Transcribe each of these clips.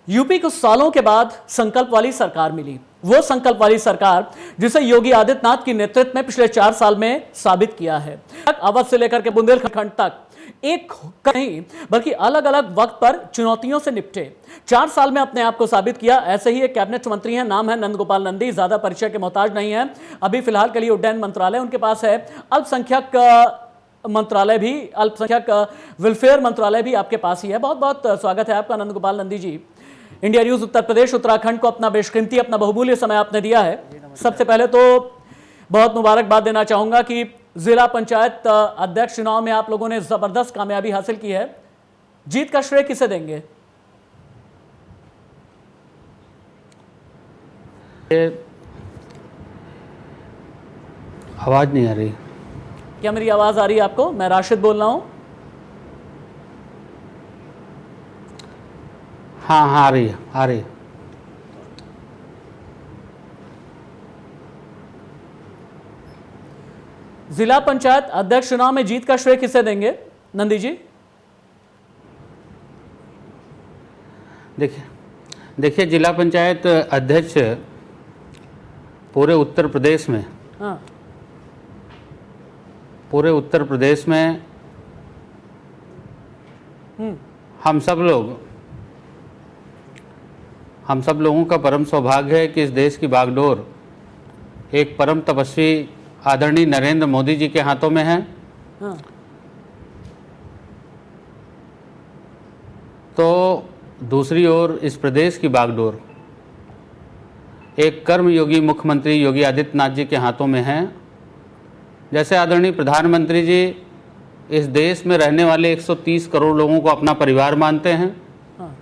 UP को सालों के बाद संकल्प वाली सरकार मिली। वो संकल्प वाली सरकार जिसे योगी आदित्यनाथ की नेतृत्व में पिछले 4 साल में साबित किया है। अवध से लेकर के बुंदेलखंड तक एक नहीं बल्कि अलग अलग वक्त पर चुनौतियों से निपटे। 4 साल में अपने आप को साबित किया। ऐसे ही एक कैबिनेट मंत्री हैं, नाम है नंदगोपाल नंदी। ज्यादा परिचय के मोहताज नहीं है। अभी फिलहाल के लिए उड्डयन मंत्रालय उनके पास है। अल्पसंख्यक मंत्रालय भी, अल्पसंख्यक वेलफेयर मंत्रालय भी आपके पास ही है। बहुत बहुत स्वागत है आपका नंदगोपाल नंदी जी। इंडिया न्यूज उत्तर प्रदेश उत्तराखंड को अपना बेशकीमती, अपना बहुमूल्य समय आपने दिया है। सबसे पहले तो बहुत मुबारकबाद देना चाहूंगा कि जिला पंचायत अध्यक्ष चुनाव में आप लोगों ने जबरदस्त कामयाबी हासिल की है। जीत का श्रेय किसे देंगे? आवाज नहीं आ रही। क्या मेरी आवाज आ रही है आपको? मैं राशिद बोल रहा हूं। हाँ हाँ, आ रही है, आ रही है। जिला पंचायत अध्यक्ष चुनाव में जीत का श्रेय किसे देंगे नंदी जी? देखिए जिला पंचायत अध्यक्ष पूरे उत्तर प्रदेश में, हाँ, पूरे उत्तर प्रदेश में हम सब लोगों का परम सौभाग्य है कि इस देश की बागडोर एक परम तपस्वी आदरणीय नरेंद्र मोदी जी के हाथों में है। हाँ। तो दूसरी ओर इस प्रदेश की बागडोर एक कर्मयोगी मुख्यमंत्री योगी आदित्यनाथ जी के हाथों में है। जैसे आदरणीय प्रधानमंत्री जी इस देश में रहने वाले 130 करोड़ लोगों को अपना परिवार मानते हैं, हाँ।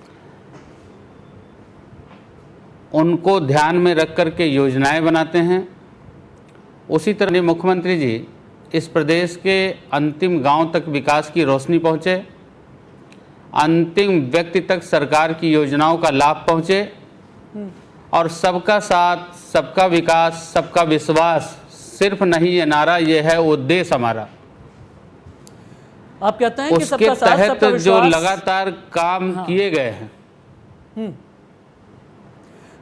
उनको ध्यान में रख कर के योजनाएं बनाते हैं, उसी तरह मुख्यमंत्री जी इस प्रदेश के अंतिम गांव तक विकास की रोशनी पहुंचे, अंतिम व्यक्ति तक सरकार की योजनाओं का लाभ पहुंचे और सबका साथ, सबका विकास, सबका विश्वास सिर्फ नहीं ये नारा, ये है उद्देश्य हमारा। आप कहते हैं कि उसके सबका साथ, सबका तहत जो विश्वास, लगातार काम किए गए हैं,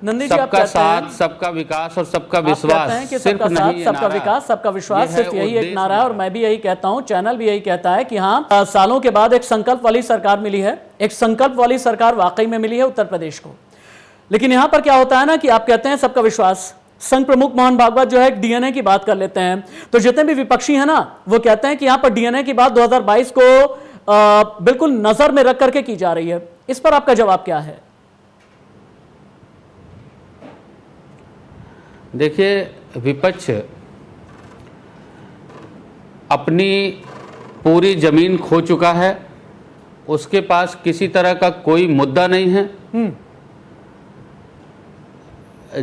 नंदी जी, आप सबका कहते साथ, हैं, सबका विकास और सबका आप विश्वास, कहते हैं कि सिर्फ सबका साथ, नहीं ये सबका नारा, विकास, सबका विश्वास, ये सिर्फ है यही एक उद्देश्य नारा है। और मैं भी यही कहता हूं, चैनल भी यही कहता है कि हाँ, सालों के बाद एक संकल्प वाली सरकार मिली है। एक संकल्प वाली सरकार वाकई में मिली है उत्तर प्रदेश को। लेकिन यहां पर क्या होता है ना कि आप कहते हैं सबका विश्वास। संघ प्रमुख मोहन भागवत जो है डीएनए की बात कर लेते हैं, तो जितने भी विपक्षी है ना वो कहते हैं कि यहां पर डीएनए की बात 2022 को बिल्कुल नजर में रख करके की जा रही है। इस पर आपका जवाब क्या है? देखिए विपक्ष अपनी पूरी जमीन खो चुका है, उसके पास किसी तरह का कोई मुद्दा नहीं है।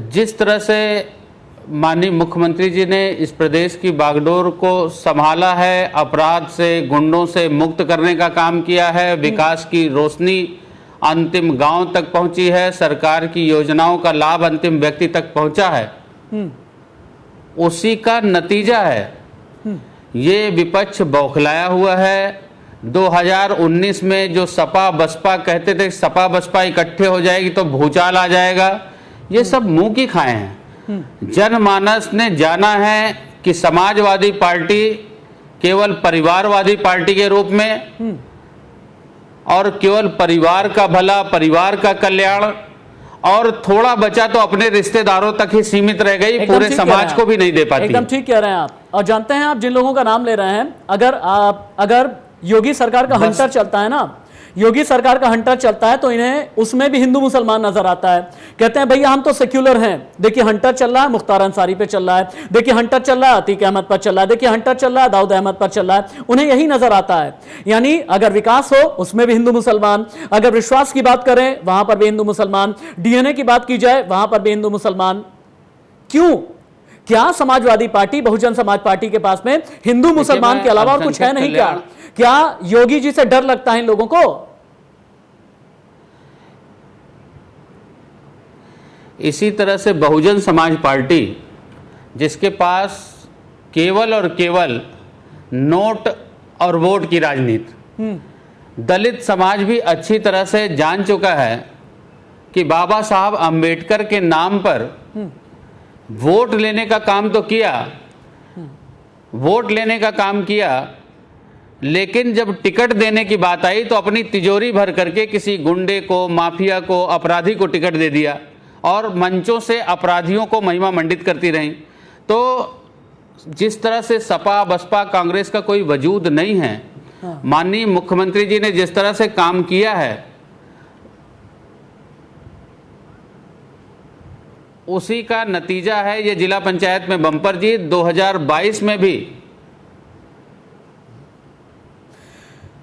जिस तरह से माननीय मुख्यमंत्री जी ने इस प्रदेश की बागडोर को संभाला है, अपराध से, गुंडों से मुक्त करने का काम किया है, विकास की रोशनी अंतिम गांव तक पहुंची है, सरकार की योजनाओं का लाभ अंतिम व्यक्ति तक पहुंचा है, उसी का नतीजा है ये विपक्ष बौखलाया हुआ है। 2019 में जो सपा बसपा कहते थे, सपा बसपा इकट्ठे हो जाएगी तो भूचाल आ जाएगा, ये सब मुंह की खाए हैं। जनमानस ने जाना है कि समाजवादी पार्टी केवल परिवारवादी पार्टी के रूप में और केवल परिवार का भला, परिवार का कल्याण, और थोड़ा बचा तो अपने रिश्तेदारों तक ही सीमित रह गई, पूरे समाज को भी नहीं दे पाती। एकदम ठीक कह रहे हैं आप। और जानते हैं आप जिन लोगों का नाम ले रहे हैं, अगर योगी सरकार का हंटर चलता है ना, योगी सरकार का हंटर चलता है तो इन्हें उसमें भी हिंदू मुसलमान नजर आता है। कहते हैं भैया हम तो सेक्युलर हैं। देखिए हंटर चल रहा है मुख्तार अंसारी पे चल रहा है, देखिए हंटर चल रहा है अतीक अहमद पर चल रहा है, देखिए हंटर चल रहा है दाऊद अहमद पर चल रहा है। उन्हें यही नजर आता है। यानी अगर विकास हो उसमें भी हिंदू मुसलमान, अगर विश्वास की बात करें वहां पर भी हिंदू मुसलमान, डीएनए की बात की जाए वहां पर भी हिंदू मुसलमान। क्यों? क्या समाजवादी पार्टी, बहुजन समाज पार्टी के पास में हिंदू मुसलमान के अलावा और कुछ है नहीं? क्या योगी जी से डर लगता है इन लोगों को? इसी तरह से बहुजन समाज पार्टी जिसके पास केवल और केवल नोट और वोट की राजनीति, दलित समाज भी अच्छी तरह से जान चुका है कि बाबा साहब अंबेडकर के नाम पर वोट लेने का काम तो किया, वोट लेने का काम किया, लेकिन जब टिकट देने की बात आई तो अपनी तिजोरी भर करके किसी गुंडे को, माफिया को, अपराधी को टिकट दे दिया और मंचों से अपराधियों को महिमा मंडित करती रहीं। तो जिस तरह से सपा, बसपा, कांग्रेस का कोई वजूद नहीं है, माननीय मुख्यमंत्री जी ने जिस तरह से काम किया है उसी का नतीजा है ये जिला पंचायत में बम्पर जीत। 2022 में भी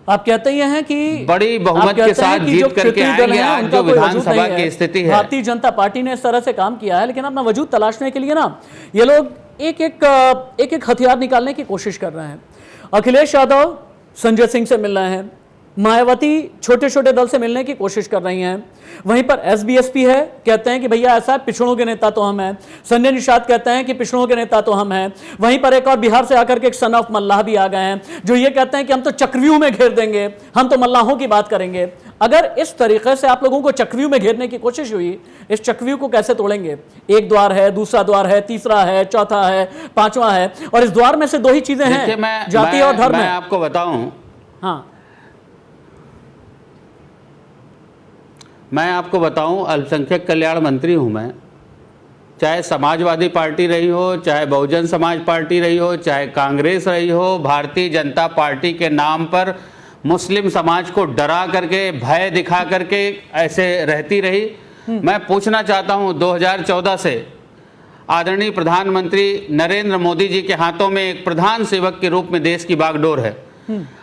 आप कहते ये हैं कि बड़ी बहुमत के साथ जीत करके आएंगे। आज जो विधानसभा की स्थिति है, भारतीय जनता पार्टी ने इस तरह से काम किया है, लेकिन अपना वजूद तलाशने के लिए ना ये लोग एक एक हथियार निकालने की कोशिश कर रहे हैं। अखिलेश यादव संजय सिंह से मिल रहे हैं, मायावती छोटे छोटे दल से मिलने की कोशिश कर रही हैं, वहीं पर एसबीएसपी है, कहते हैं कि भैया ऐसा है, पिछड़ों के नेता तो हम हैं। संजय निषाद कहते हैं कि पिछड़ों के नेता तो हम हैं। वहीं पर एक और बिहार से आकर के एक सन ऑफ मल्लाह भी आ गए हैं जो ये कहते हैं कि हम तो चक्रव्यूह में घेर देंगे, हम तो मल्लाहों की बात करेंगे। अगर इस तरीके से आप लोगों को चक्रव्यूह में घेरने की कोशिश हुई, इस चक्रव्यूह को कैसे तोड़ेंगे? एक द्वार है, दूसरा द्वार है, तीसरा है, चौथा है, पांचवा है, और इस द्वार में से दो ही चीजें हैं, जाति और धर्म। मैं आपको बताऊं, हाँ, मैं आपको बताऊं, अल्पसंख्यक कल्याण मंत्री हूं मैं। चाहे समाजवादी पार्टी रही हो, चाहे बहुजन समाज पार्टी रही हो, चाहे कांग्रेस रही हो, भारतीय जनता पार्टी के नाम पर मुस्लिम समाज को डरा करके, भय दिखा करके ऐसे रहती रही। मैं पूछना चाहता हूं, 2014 से आदरणीय प्रधानमंत्री नरेंद्र मोदी जी के हाथों में एक प्रधान सेवक के रूप में देश की बागडोर है।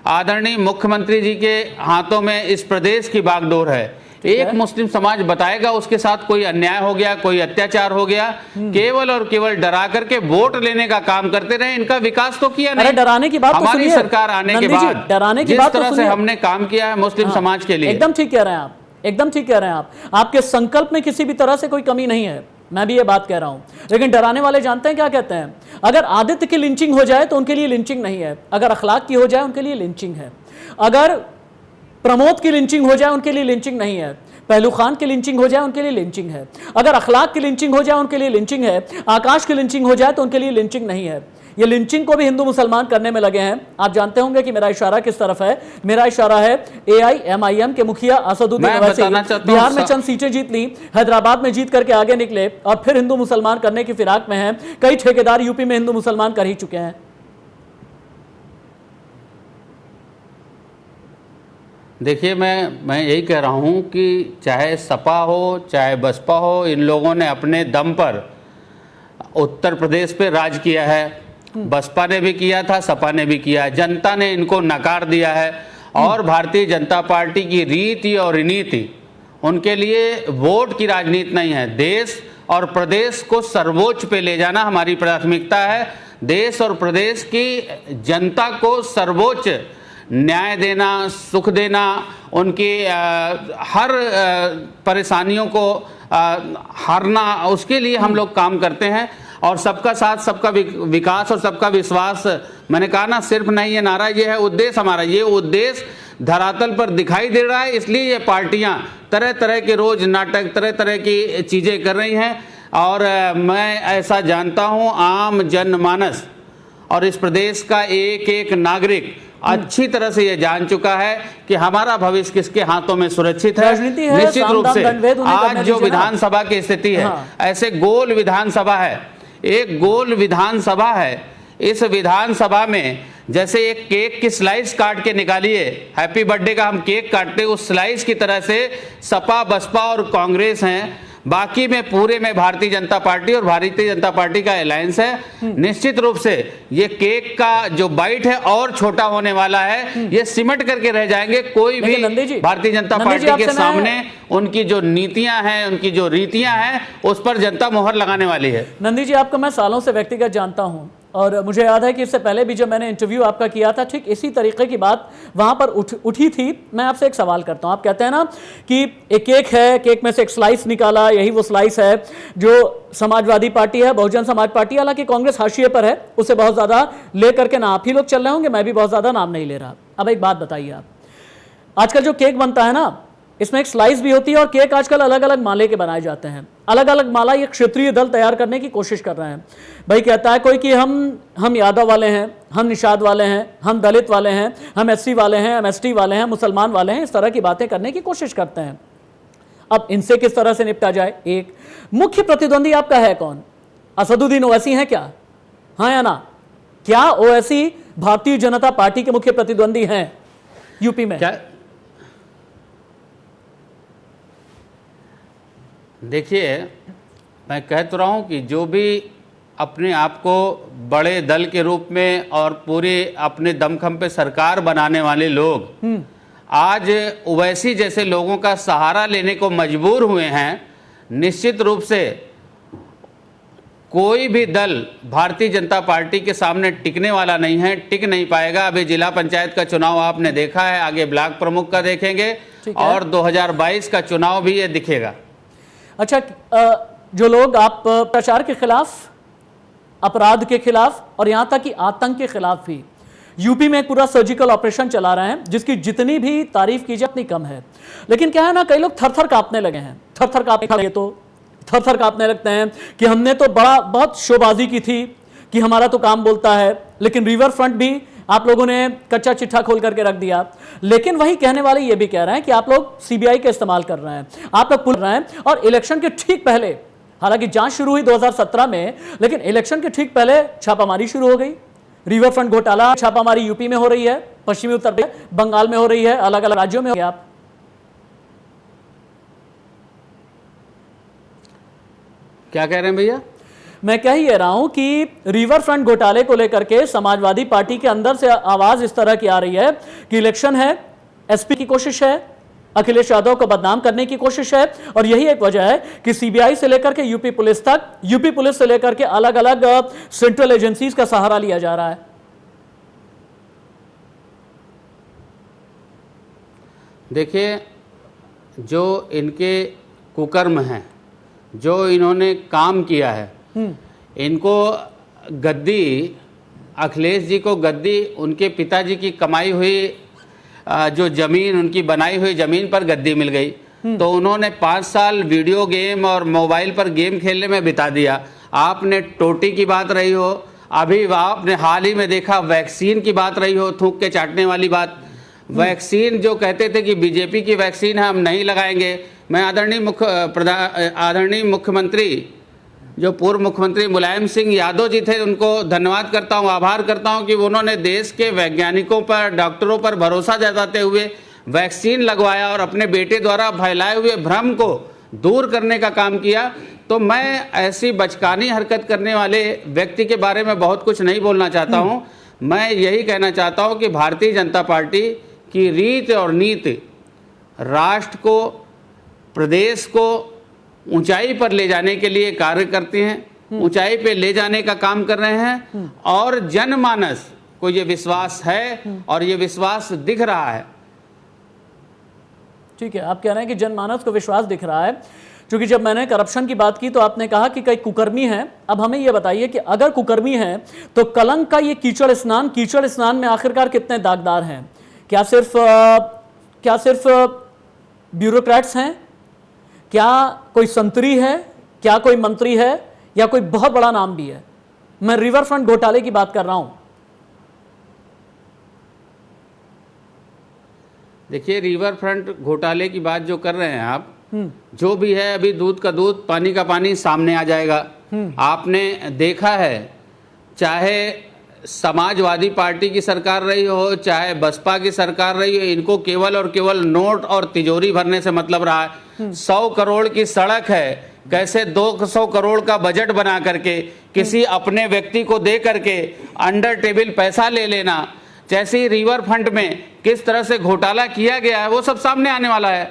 आदरणीय मुख्यमंत्री जी के हाथों में इस प्रदेश की बागडोर है। एक मुस्लिम समाज बताएगा उसके साथ कोई अन्याय हो गया, कोई अत्याचार हो गया, केवल और केवल डरा करके वोट लेने का काम करते रहे। इनका विकास तो किया नहीं। डराने की बात हमारी सरकार आने के बाद डराने की जिस बात तरह से हमने काम किया है मुस्लिम समाज के लिए, एकदम ठीक कह रहे हैं आप, एकदम ठीक कह रहे हैं आप। आपके संकल्प में किसी भी तरह से कोई कमी नहीं है, मैं भी ये बात कह रहा हूं। लेकिन डराने वाले जानते हैं क्या कहते हैं? अगर आदित्य की लिंचिंग हो जाए तो उनके लिए लिंचिंग नहीं है, अगर अखलाक की हो जाए उनके लिए लिंचिंग है, अगर प्रमोद की लिंचिंग हो जाए उनके लिए लिंचिंग नहीं है, पहलू खान की लिंचिंग हो जाए उनके लिए लिंचिंग है, अगर अखलाक की लिंचिंग हो जाए उनके लिए लिंचिंग है, आकाश की लिंचिंग हो जाए तो उनके लिए लिंचिंग नहीं है। ये लिंचिंग को भी हिंदू मुसलमान करने में लगे हैं। आप जानते होंगे कि मेरा इशारा किस तरफ है। मेरा इशारा है AIMIM के मुखिया असदुद्दीन ओवैसी बिहार में चंद सीटें जीत ली, हैदराबाद में जीत करके आगे निकले और फिर हिंदू मुसलमान करने की फिराक में हैं। कई ठेकेदार यूपी में हिंदू मुसलमान कर ही चुके हैं। देखिए, मैं यही कह रहा हूं कि चाहे सपा हो चाहे बसपा हो, इन लोगों ने अपने दम पर उत्तर प्रदेश पे राज किया है। बसपा ने भी किया था, सपा ने भी किया, जनता ने इनको नकार दिया है। और भारतीय जनता पार्टी की रीति और नीति, उनके लिए वोट की राजनीति नहीं है। देश और प्रदेश को सर्वोच्च पे ले जाना हमारी प्राथमिकता है। देश और प्रदेश की जनता को सर्वोच्च न्याय देना, सुख देना, उनकी हर परेशानियों को हारना, उसके लिए हम लोग काम करते हैं। और सबका साथ, सबका विकास और सबका विश्वास, मैंने कहा ना, सिर्फ नहीं ये नारा, ये है उद्देश्य हमारा। ये उद्देश्य धरातल पर दिखाई दे रहा है, इसलिए ये पार्टियां तरह तरह के रोज नाटक, तरह तरह की चीजें कर रही हैं। और मैं ऐसा जानता हूं, आम जनमानस और इस प्रदेश का एक एक नागरिक अच्छी तरह से ये जान चुका है कि हमारा भविष्य किसके हाथों में सुरक्षित है। निश्चित रूप से आज जो विधानसभा की स्थिति है, ऐसे गोल विधानसभा है, एक गोल विधानसभा है। इस विधानसभा में जैसे एक केक की स्लाइस काट के निकालिए, हैप्पी बर्थडे का हम केक काटते, उस स्लाइस की तरह से सपा, बसपा और कांग्रेस हैं। बाकी में पूरे में भारतीय जनता पार्टी और भारतीय जनता पार्टी का अलायंस है। निश्चित रूप से ये केक का जो बाइट है और छोटा होने वाला है, ये सिमट करके रह जाएंगे। कोई भी भारतीय जनता पार्टी के सामने उनकी जो नीतियां हैं, उनकी जो रीतियां हैं, उस पर जनता मोहर लगाने वाली है। नंदी जी, आपको मैं सालों से व्यक्तिगत जानता हूं और मुझे याद है कि इससे पहले भी जब मैंने इंटरव्यू आपका किया था, ठीक इसी तरीके की बात वहां पर उठी थी। मैं आपसे एक सवाल करता हूं। आप कहते हैं ना कि एक केक है, केक में से एक स्लाइस निकाला, यही वो स्लाइस है जो समाजवादी पार्टी है, बहुजन समाज पार्टी, हालांकि कांग्रेस हाशिए पर है, उसे बहुत ज्यादा लेकर के ना आप ही लोग चल रहे होंगे, मैं भी बहुत ज्यादा नाम नहीं ले रहा। अब एक बात बताइए, आप आजकल जो केक बनता है ना, इसमें एक स्लाइस भी होती है और केक आजकल अलग अलग माले के बनाए जाते हैं। अलग अलग माला ये क्षेत्रीय दल तैयार करने की कोशिश कर रहे हैं। भाई कहता है कोई कि हम यादव वाले हैं, हम निषाद वाले हैं, हम दलित वाले हैं, हम एससी वाले हैं, हम एसटी वाले हैं, मुसलमान वाले हैं, इस तरह की बातें करने की कोशिश करते हैं। अब इनसे किस तरह से निपटा जाए? एक मुख्य प्रतिद्वंदी आपका है कौन? असदुद्दीन ओवैसी है क्या? हाँ या ना? क्या ओवैसी भारतीय जनता पार्टी के मुख्य प्रतिद्वंदी हैं यूपी में? क्या देखिए, मैं कह तो रहा हूं कि जो भी अपने आप को बड़े दल के रूप में और पूरे अपने दमखम पे सरकार बनाने वाले लोग आज ओवैसी जैसे लोगों का सहारा लेने को मजबूर हुए हैं। निश्चित रूप से कोई भी दल भारतीय जनता पार्टी के सामने टिकने वाला नहीं है, टिक नहीं पाएगा। अभी जिला पंचायत का चुनाव आपने देखा है, आगे ब्लॉक प्रमुख का देखेंगे और 2022 का चुनाव भी ये दिखेगा। अच्छा, जो लोग आप प्रचार के खिलाफ, अपराध के खिलाफ और यहां तक कि आतंक के खिलाफ भी यूपी में एक पूरा सर्जिकल ऑपरेशन चला रहे हैं, जिसकी जितनी भी तारीफ की जाए उतनी कम है। लेकिन क्या है ना, कई लोग थर-थर कांपने लगे हैं। थर-थर कांपने लगे तो थर-थर कांपने लगते हैं कि हमने तो बहुत शोबाजी की थी कि हमारा तो काम बोलता है, लेकिन रिवर फ्रंट भी आप लोगों ने कच्चा चिट्ठा खोल करके रख दिया। लेकिन वही कहने वाले ये भी कह रहे हैं कि आप लोग सीबीआई का इस्तेमाल कर रहे हैं, आप लोग पुल रहे हैं। और इलेक्शन के ठीक पहले, हालांकि जांच शुरू हुई 2017 में, लेकिन इलेक्शन के ठीक पहले छापामारी शुरू हो गई। रिवर फ्रंट घोटाला छापामारी यूपी में हो रही है, पश्चिमी उत्तर प्रदेश, बंगाल में हो रही है, अलग अलग राज्यों में हो रही है। आप क्या कह रहे हैं भैया? मैं कह ही रहा हूं कि रिवर फ्रंट घोटाले को लेकर के समाजवादी पार्टी के अंदर से आवाज इस तरह की आ रही है कि इलेक्शन है, एसपी की कोशिश है, अखिलेश यादव को बदनाम करने की कोशिश है। और यही एक वजह है कि सीबीआई से लेकर के यूपी पुलिस तक, यूपी पुलिस से लेकर के अलग अलग सेंट्रल एजेंसीज का सहारा लिया जा रहा है। देखिए, जो इनके कुकर्म हैं, जो इन्होंने काम किया है, इनको गद्दी, अखिलेश जी को गद्दी उनके पिताजी की कमाई हुई जो जमीन, उनकी बनाई हुई जमीन पर गद्दी मिल गई। तो उन्होंने 5 साल वीडियो गेम और मोबाइल पर गेम खेलने में बिता दिया। आपने टोटी की बात रही हो, अभी आपने हाल ही में देखा वैक्सीन की बात रही हो, थूक के चाटने वाली बात। वैक्सीन जो कहते थे कि बीजेपी की वैक्सीन है, हम नहीं लगाएंगे। मैं आदरणीय मुख्यमंत्री, जो पूर्व मुख्यमंत्री मुलायम सिंह यादव जी थे, उनको धन्यवाद करता हूं, आभार करता हूं कि उन्होंने देश के वैज्ञानिकों पर, डॉक्टरों पर भरोसा जताते हुए वैक्सीन लगवाया और अपने बेटे द्वारा फैलाए हुए भ्रम को दूर करने का काम किया। तो मैं ऐसी बचकानी हरकत करने वाले व्यक्ति के बारे में बहुत कुछ नहीं बोलना चाहता हूं। मैं यही कहना चाहता हूं कि भारतीय जनता पार्टी की रीत और नीति राष्ट्र को, प्रदेश को ऊंचाई पर ले जाने के लिए कार्य करती हैं, ऊंचाई पे ले जाने का काम कर रहे हैं। और जनमानस को ये विश्वास है और ये विश्वास दिख रहा है। ठीक है, आप कह रहे हैं कि जनमानस को विश्वास दिख रहा है। क्योंकि जब मैंने करप्शन की बात की तो आपने कहा कि कई कुकर्मी हैं। अब हमें यह बताइए कि अगर कुकर्मी हैं तो कलंक का ये कीचड़ स्नान में आखिरकार कितने दागदार हैं? क्या सिर्फ ब्यूरोक्रेट्स हैं? क्या कोई संतरी है? क्या कोई मंत्री है? या कोई बहुत बड़ा नाम भी है? मैं रिवर फ्रंट घोटाले की बात कर रहा हूं। देखिए, रिवर फ्रंट घोटाले की बात जो कर रहे हैं आप, जो भी है, अभी दूध का दूध, पानी का पानी सामने आ जाएगा। आपने देखा है, चाहे समाजवादी पार्टी की सरकार रही हो, चाहे बसपा की सरकार रही हो, इनको केवल और केवल नोट और तिजोरी भरने से मतलब रहा है। 100 करोड़ की सड़क है, कैसे 200 करोड़ का बजट बना करके किसी अपने व्यक्ति को दे करके अंडर टेबल पैसा ले लेना, जैसे रिवर फ्रंट में किस तरह से घोटाला किया गया है, वो सब सामने आने वाला है।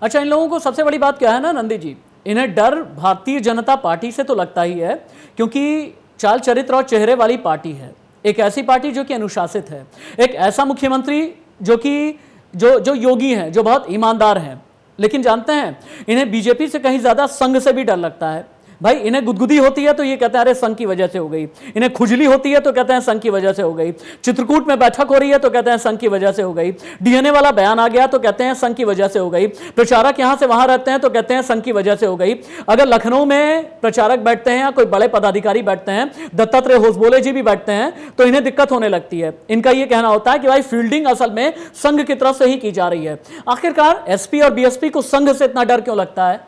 अच्छा, इन लोगों को सबसे बड़ी बात क्या है ना नंदी जी, इन्हें डर भारतीय जनता पार्टी से तो लगता ही है, क्योंकि चाल चरित्र और चेहरे वाली पार्टी है। एक ऐसी पार्टी जो कि अनुशासित है, एक ऐसा मुख्यमंत्री जो योगी हैं, जो बहुत ईमानदार हैं। लेकिन जानते हैं, इन्हें बीजेपी से कहीं ज्यादा संघ से भी डर लगता है। भाई इन्हें गुदगुदी होती है तो ये कहते हैं अरे संघ की वजह से हो गई, इन्हें खुजली होती है तो कहते हैं संघ की वजह से हो गई, चित्रकूट में बैठक हो रही है तो कहते हैं संघ की वजह से हो गई, डीएनए वाला बयान आ गया तो कहते हैं संघ की वजह से हो गई, प्रचारक यहां से वहां रहते हैं तो कहते हैं संघ की वजह से हो गई। अगर लखनऊ में प्रचारक बैठते हैं या कोई बड़े पदाधिकारी बैठते हैं, दत्तात्रेय होसबोले जी भी बैठते हैं, तो इन्हें दिक्कत होने लगती है। इनका यह कहना होता है कि भाई फील्डिंग असल में संघ की तरफ से ही की जा रही है। आखिरकार एसपी और बीएसपी को संघ से इतना डर क्यों लगता है?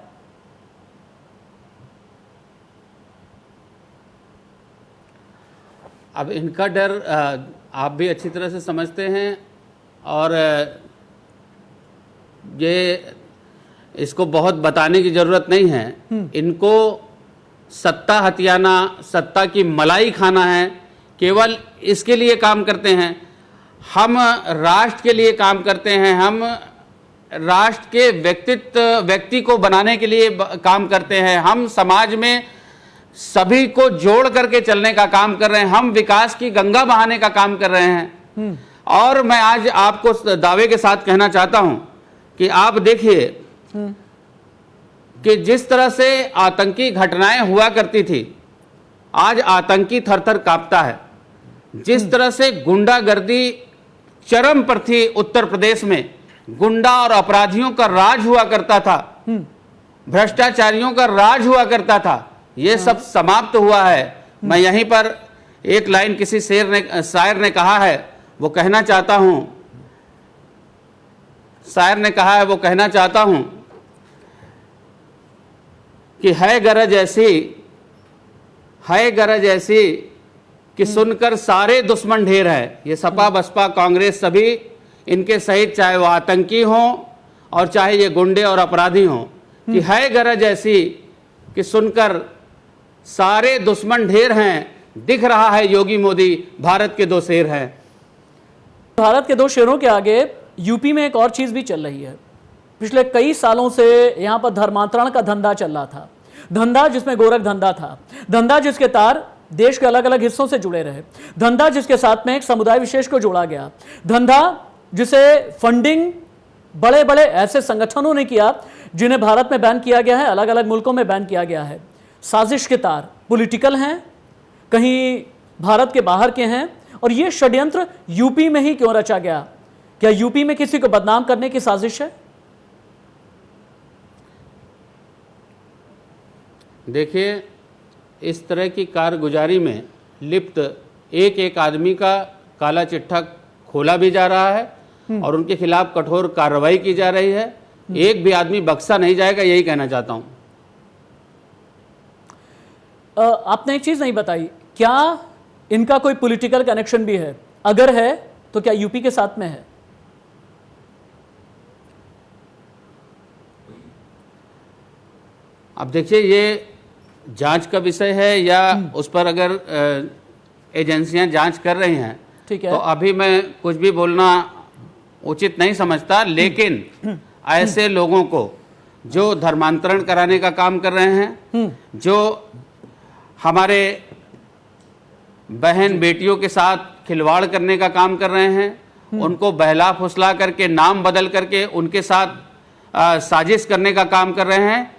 अब इनका डर आप भी अच्छी तरह से समझते हैं और ये इसको बहुत बताने की जरूरत नहीं है। इनको सत्ता हथियाना, सत्ता की मलाई खाना है, केवल इसके लिए काम करते हैं। हम राष्ट्र के लिए काम करते हैं, हम राष्ट्र के व्यक्ति को बनाने के लिए काम करते हैं, हम समाज में सभी को जोड़ करके चलने का काम कर रहे हैं, हम विकास की गंगा बहाने का काम कर रहे हैं। और मैं आज आपको दावे के साथ कहना चाहता हूं कि आप देखिए कि जिस तरह से आतंकी घटनाएं हुआ करती थी, आज आतंकी थर-थर कांपता है। जिस तरह से गुंडागर्दी चरम पर थी उत्तर प्रदेश में, गुंडा और अपराधियों का राज हुआ करता था, भ्रष्टाचारियों का राज हुआ करता था, ये सब समाप्त हुआ है। मैं यहीं पर एक लाइन किसी शायर ने कहा है, वो कहना चाहता हूं, शायर ने कहा है, वो कहना चाहता हूं कि है गरज ऐसी कि सुनकर सारे दुश्मन ढेर है। ये सपा बसपा कांग्रेस सभी इनके सहित, चाहे वो आतंकी हों और चाहे ये गुंडे और अपराधी हों, कि है गरज ऐसी कि सुनकर सारे दुश्मन ढेर हैं, दिख रहा है योगी मोदी भारत के दो शेर हैं। भारत के दो शेरों के आगे यूपी में एक और चीज भी चल रही है। पिछले कई सालों से यहां पर धर्मांतरण का धंधा चल रहा था, धंधा जिसमें गोरख धंधा था, धंधा जिसके तार देश के अलग अलग हिस्सों से जुड़े रहे, धंधा जिसके साथ में एक समुदाय विशेष को जोड़ा गया, धंधा जिसे फंडिंग बड़े बड़े ऐसे संगठनों ने किया जिन्हें भारत में बैन किया गया है, अलग अलग मुल्कों में बैन किया गया है। साजिश के तार पॉलिटिकल हैं, कहीं भारत के बाहर के हैं, और यह षड्यंत्र यूपी में ही क्यों रचा गया? क्या यूपी में किसी को बदनाम करने की साजिश है? देखिए, इस तरह की कारगुजारी में लिप्त एक एक आदमी का काला चिट्ठा खोला भी जा रहा है और उनके खिलाफ कठोर कार्रवाई की जा रही है। एक भी आदमी बख्शा नहीं जाएगा, यही कहना चाहता हूं। आपने एक चीज नहीं बताई, क्या इनका कोई पॉलिटिकल कनेक्शन भी है? अगर है तो क्या यूपी के साथ में है? अब देखिए, ये जांच का विषय है या उस पर अगर एजेंसियां जांच कर रही हैं, ठीक है, तो अभी मैं कुछ भी बोलना उचित नहीं समझता। लेकिन ऐसे लोगों को जो धर्मांतरण कराने का काम कर रहे हैं, जो हमारे बहन बेटियों के साथ खिलवाड़ करने का काम कर रहे हैं, उनको बहला फुसला करके, नाम बदल करके उनके साथ साजिश करने का काम कर रहे हैं,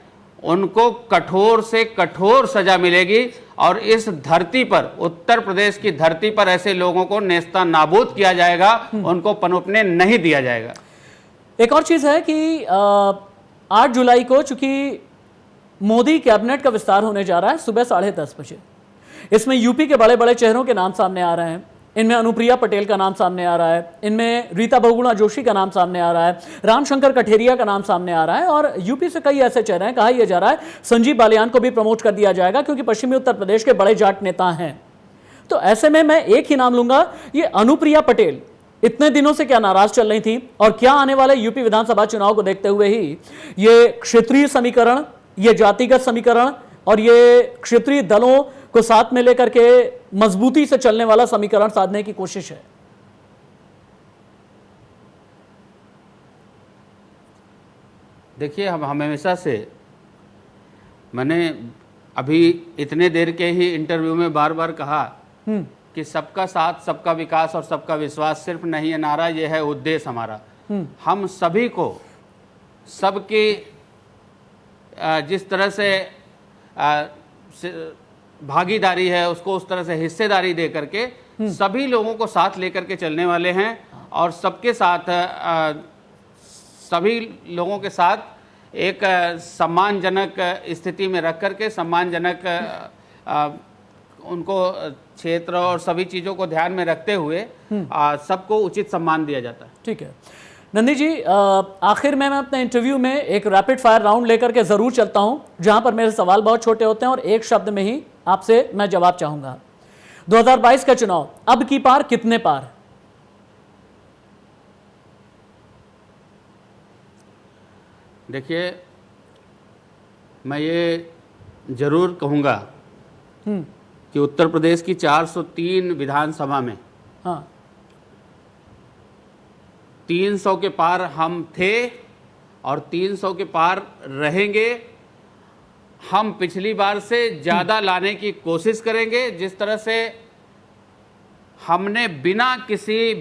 उनको कठोर से कठोर सजा मिलेगी। और इस धरती पर, उत्तर प्रदेश की धरती पर ऐसे लोगों को नेस्ता नाबूद किया जाएगा, उनको पनपने नहीं दिया जाएगा। एक और चीज है कि 8 जुलाई को चूंकि मोदी कैबिनेट का विस्तार होने जा रहा है सुबह 10:30 बजे, इसमें यूपी के बड़े बड़े चेहरों के नाम सामने आ रहे हैं। इनमें अनुप्रिया पटेल का नाम सामने आ रहा है, इनमें रीता बहुगुणा जोशी का नाम सामने आ रहा है, रामशंकर कठेरिया का नाम सामने आ रहा है, और यूपी से कई ऐसे चेहरे हैं। कहा यह जा रहा है संजीव बालियान को भी प्रमोट कर दिया जाएगा क्योंकि पश्चिमी उत्तर प्रदेश के बड़े जाट नेता हैं। तो ऐसे में मैं एक ही नाम लूंगा, ये अनुप्रिया पटेल इतने दिनों से क्या नाराज चल रही थी, और क्या आने वाले यूपी विधानसभा चुनाव को देखते हुए ही ये क्षेत्रीय समीकरण, ये जातिगत समीकरण और ये क्षेत्रीय दलों को साथ में लेकर के मजबूती से चलने वाला समीकरण साधने की कोशिश है? देखिए, हम हमेशा से, मैंने अभी इतने देर के ही इंटरव्यू में बार बार कहा कि सबका साथ, सबका विकास और सबका विश्वास सिर्फ नहीं है नारा, यह है उद्देश्य हमारा। हम सभी को, सबकी जिस तरह से भागीदारी है उसको उस तरह से हिस्सेदारी दे करके सभी लोगों को साथ लेकर के चलने वाले हैं और सबके साथ सभी लोगों के साथ एक सम्मानजनक स्थिति में रख करके सम्मानजनक उनको क्षेत्र और सभी चीज़ों को ध्यान में रखते हुए सबको उचित सम्मान दिया जाता है। ठीक है नंदी जी, आखिर में मैं अपने इंटरव्यू में एक रैपिड फायर राउंड लेकर के ज़रूर चलता हूं जहां पर मेरे सवाल बहुत छोटे होते हैं और एक शब्द में ही आपसे मैं जवाब चाहूंगा। 2022 का चुनाव अब की पार कितने पार? देखिए, मैं ये जरूर कहूँगा कि उत्तर प्रदेश की 403 विधानसभा में हाँ 300 के पार हम थे और 300 के पार रहेंगे। हम पिछली बार से ज़्यादा लाने की कोशिश करेंगे। जिस तरह से हमने बिना किसी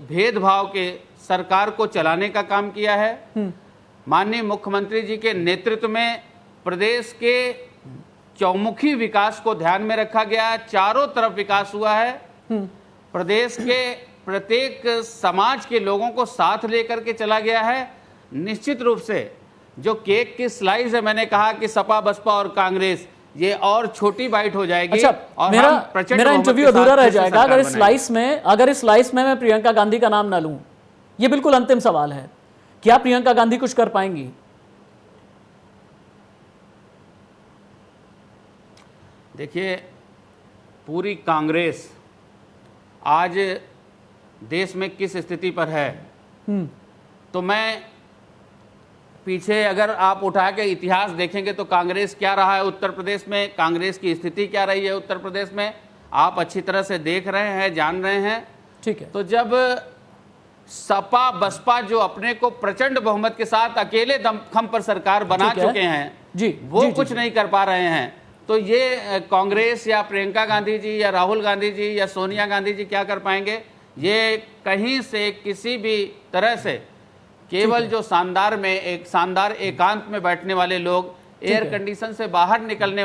भेदभाव के सरकार को चलाने का काम किया है। माननीय मुख्यमंत्री जी के नेतृत्व में प्रदेश के चौमुखी विकास को ध्यान में रखा गया, चारों तरफ विकास हुआ है। प्रदेश के प्रत्येक समाज के लोगों को साथ लेकर के चला गया है। निश्चित रूप से जो केक की स्लाइस है, मैंने कहा कि सपा बसपा और कांग्रेस ये और छोटी बाइट हो जाएगी। अच्छा, और मेरा इंटरव्यू अधूरा रह जाएगा अगर इस स्लाइस में मैं प्रियंका गांधी का नाम ना लूं। ये बिल्कुल अंतिम सवाल है, क्या प्रियंका गांधी कुछ कर पाएंगी? देखिए, पूरी कांग्रेस आज देश में किस स्थिति पर है, तो मैं पीछे अगर आप उठा के इतिहास देखेंगे तो कांग्रेस क्या रहा है उत्तर प्रदेश में, कांग्रेस की स्थिति क्या रही है उत्तर प्रदेश में, आप अच्छी तरह से देख रहे हैं, जान रहे हैं। ठीक है। तो जब सपा बसपा जो अपने को प्रचंड बहुमत के साथ अकेले दमखम पर सरकार बना चुके हैं जी, वो कुछ नहीं कर पा रहे हैं, तो ये कांग्रेस या प्रियंका गांधी जी या राहुल गांधी जी या सोनिया गांधी जी क्या कर पाएंगे? ये कहीं से किसी भी तरह से केवल जो शानदार एकांत में बैठने वाले लोग, एयर कंडीशन से बाहर निकलने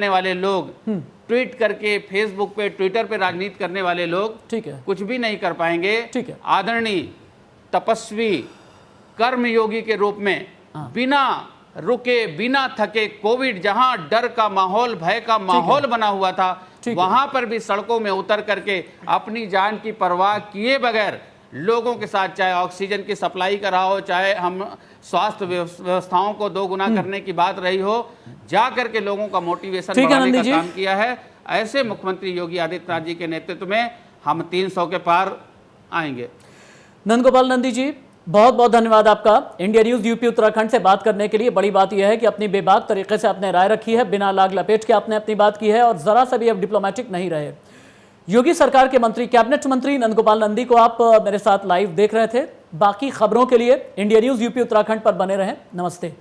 वाले लोग, ट्वीट करके फेसबुक पे ट्विटर पे राजनीति करने वाले लोग कुछ भी नहीं कर पाएंगे। आदरणीय तपस्वी कर्मयोगी के रूप में बिना रुके बिना थके कोविड जहां डर का माहौल भय का माहौल बना हुआ था वहां पर भी सड़कों में उतर करके अपनी जान की परवाह किए बगैर लोगों के साथ, चाहे ऑक्सीजन की सप्लाई करा हो, चाहे हम स्वास्थ्य व्यवस्थाओं को 2 गुना करने की बात रही हो, जा करके लोगों का मोटिवेशन बढ़ाने का काम किया है। ऐसे मुख्यमंत्री योगी आदित्यनाथ जी के नेतृत्व में हम 300 के पार आएंगे। नंदगोपाल नंदी जी, बहुत बहुत धन्यवाद आपका इंडिया न्यूज यूपी उत्तराखंड से बात करने के लिए। बड़ी बात यह है कि अपनी बेबाक तरीके से आपने राय रखी है, बिना लाग लपेट के आपने अपनी बात की है और जरा सा भी अब डिप्लोमेटिक नहीं रहे। योगी सरकार के मंत्री, कैबिनेट मंत्री नंदगोपाल नंदी को आप मेरे साथ लाइव देख रहे थे। बाकी खबरों के लिए इंडिया न्यूज यूपी उत्तराखंड पर बने रहें। नमस्ते।